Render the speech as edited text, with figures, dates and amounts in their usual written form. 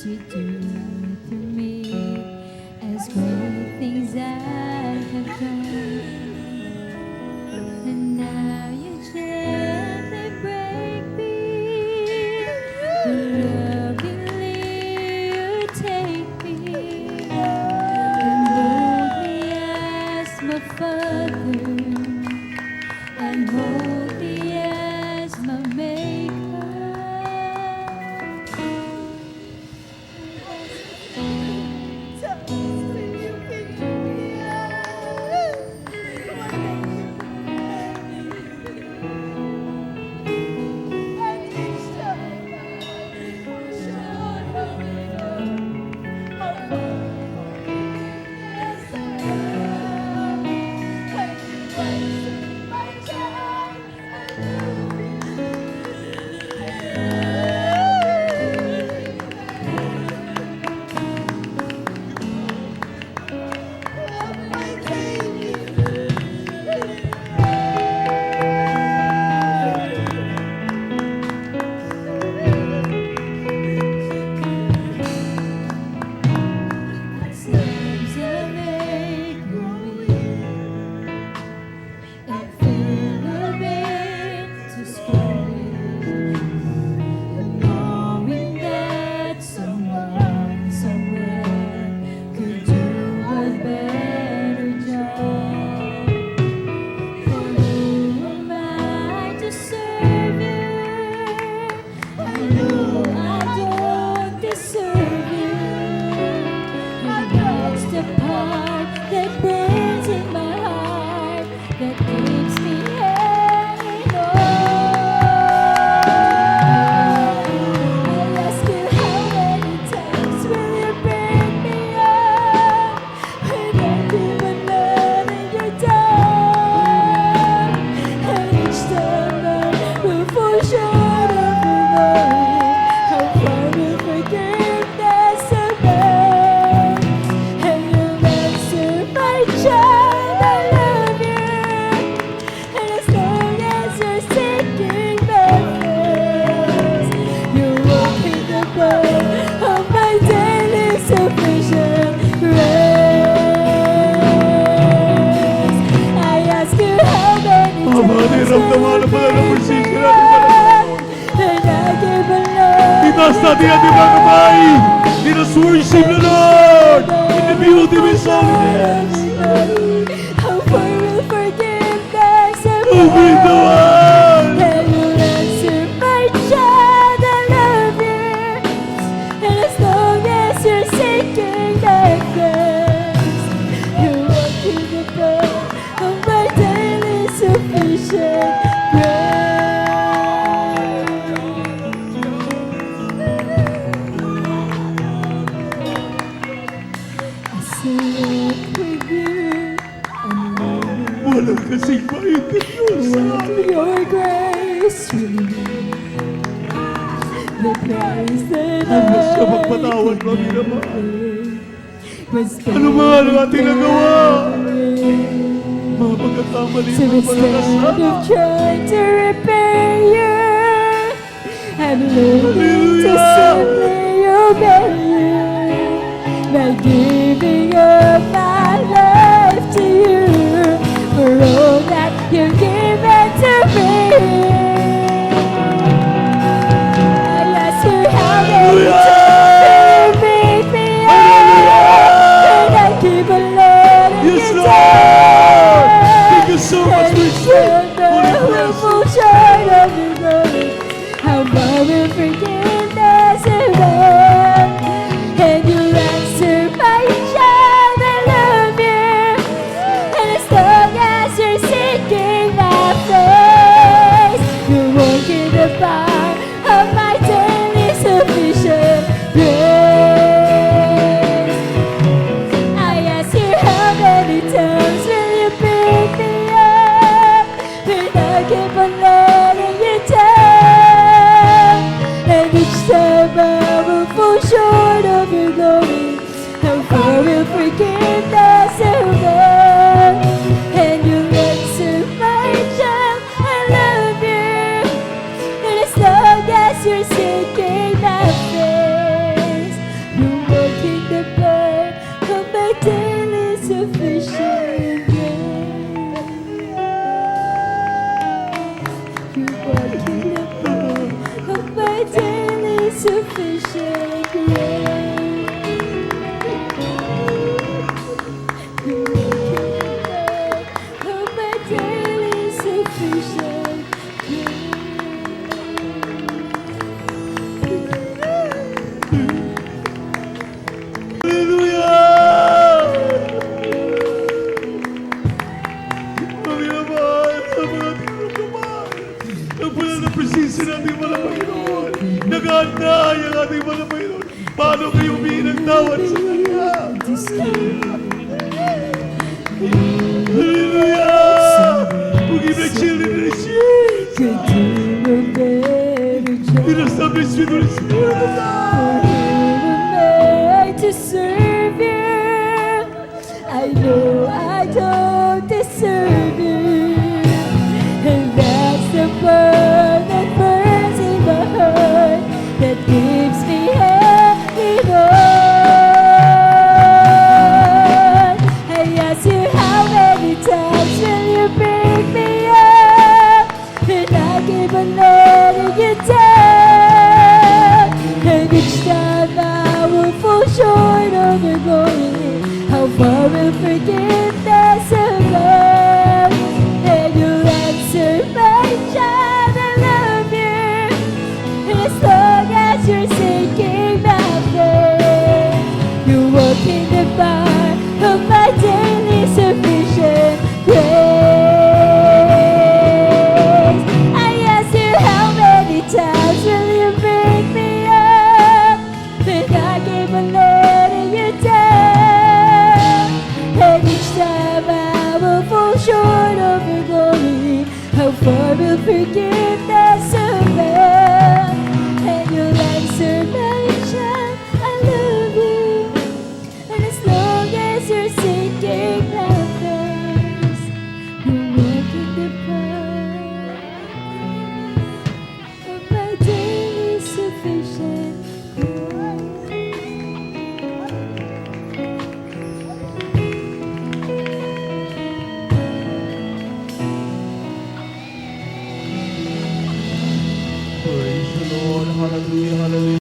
you do for me, as great things I have done. And now you gently break me, lovingly you take me, and hold me as my Father, and hold me as my Maker. Itaas natin ating mga kamay. Let us worship the Lord in the beauty of His holiness. How far will forgiveness and Open the world. and you answer my child, I love you. And as long as you're seeking that grace, you walk in the path of my daily sufficient grace. Walang kasing bait ng Diyos sa amin. Your grace the price that Hanggang siya magpatawad kami naman. was Ano ba ang ating nagawa? Mga pagkakamali so ng instead pagkakasama. of trying to repair you, I'm learning to simply obey you by giving up my life to you for all that you've given to me. I ask you how many times you make me up, and I keep on letting Yes, you Lord! down. Thank you so much for your strength, Holy Presence. How far will forgiveness and love, and you answer my child, I love you. And as long as you're seeking my face, you won't get the bar of my daily sufficient grace. I ask you how many times will you pick me up, when I keep on letting you down. And each time I will fall short of your glory. How far will forgiveness and love, and you answer my child, I love you. And as long as you're seeking my face, sufficient grace. Of my daily sufficient presensya natin mga Panginoon. Nag-aantay ang ating mga Panginoon. Paano kayo humingi ng tawad sa Kanya? Hallelujah! Forgive my children and his years. In the subject sweet Holy Spirit of God. To serve you, I know I don't deserve you, and that's the burn that burns in my heart that gives me heaven on. I ask you how many times will you pick me up, and I keep on letting you down, and each time I will fall short of your glory. How far will forgiveness above? And you'll answer, my child, I love you. And as long as you're seeking my faith, you walk in the bar of my daily sufficient grace. I ask you how many times will you pick me up, and I keep on letting you down, and each time I will fall short of your glory. How far will forgiveness above? And you'll answer, my child, I love you. And as long as you're seeking my face, you walk in the path of my daily sufficient Praise the Lord. Hallelujah. Hallelujah.